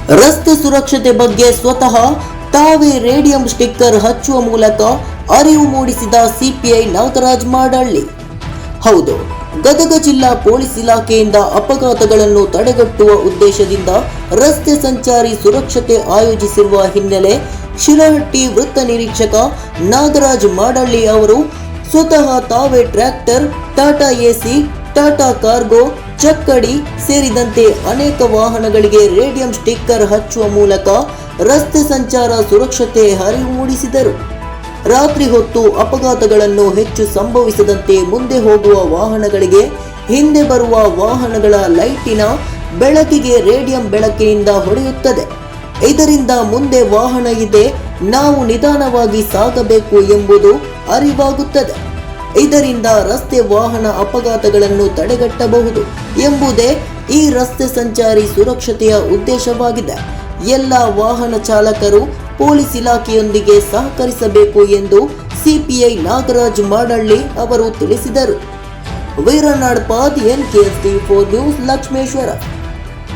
ರಸ್ತೆ ಸುರಕ್ಷತೆ ಬಗ್ಗೆ ಸ್ವತಃ ತಾವೇ ರೇಡಿಯಂ ಸ್ಟಿಕ್ಕರ್ ಹಚ್ಚುವ ಮೂಲಕ ಅರಿವು ಮೂಡಿಸಿದ ಸಿಪಿಐ ನಾಗರಾಜ್ ಮಾಡಳ್ಳಿ. ಹೌದು, ಗದಗ ಜಿಲ್ಲಾ ಪೊಲೀಸ್ ಇಲಾಖೆಯಿಂದ ಅಪಘಾತಗಳನ್ನು ತಡೆಗಟ್ಟುವ ಉದ್ದೇಶದಿಂದ ರಸ್ತೆ ಸಂಚಾರಿ ಸುರಕ್ಷತೆ ಆಯೋಜಿಸಿರುವ ಹಿನ್ನೆಲೆ ಶಿರಹಟ್ಟಿ ವೃತ್ತ ನಿರೀಕ್ಷಕ ನಾಗರಾಜ್ ಮಾಡಳ್ಳಿ ಅವರು ಸ್ವತಃ ತಾವೇ tractor, Tata AC, Tata cargo, ಚಕ್ಕಡಿ ಸೇರಿದಂತೆ ಅನೇಕ ವಾಹನಗಳಿಗೆ ರೇಡಿಯಂ ಸ್ಟಿಕ್ಕರ್ ಹಚ್ಚುವ ಮೂಲಕ ರಸ್ತೆ ಸಂಚಾರ ಸುರಕ್ಷತೆ ಅರಿವು ಮೂಡಿಸಿದರು. ರಾತ್ರಿ ಹೊತ್ತು ಅಪಘಾತಗಳನ್ನು ಹೆಚ್ಚು ಸಂಭವಿಸದಂತೆ ಮುಂದೆ ಹೋಗುವ ವಾಹನಗಳಿಗೆ ಹಿಂದೆ ಬರುವ ವಾಹನಗಳ ಲೈಟಿನ ಬೆಳಕಿಗೆ ರೇಡಿಯಂ ಬೆಳಕಿನಿಂದ ಹೊಡೆಯುತ್ತದೆ. ಇದರಿಂದ ಮುಂದೆ ವಾಹನ ಇದೆ, ನಾವು ನಿಧಾನವಾಗಿ ಸಾಗಬೇಕು ಎಂಬುದು ಅರಿವಾಗುತ್ತದೆ. ಇದರಿಂದ ರಸ್ತೆ ವಾಹನ ಅಪಘಾತಗಳನ್ನು ತಡೆಗಟ್ಟಬಹುದು ಎಂಬುದೇ ಈ ರಸ್ತೆ ಸಂಚಾರಿ ಸುರಕ್ಷತೆಯ ಉದ್ದೇಶವಾಗಿದೆ. ಎಲ್ಲ ವಾಹನ ಚಾಲಕರು ಪೊಲೀಸ್ ಇಲಾಖೆಯೊಂದಿಗೆ ಸಹಕರಿಸಬೇಕು ಎಂದು ಸಿಪಿಐ ನಾಗರಾಜ್ ಮಾಡಳ್ಳಿ ಅವರು ತಿಳಿಸಿದರು. ವೀರನಾಡ್ ಪಾದ್, NKSD4 ನ್ಯೂಸ್, ಲಕ್ಷ್ಮೇಶ್ವರ.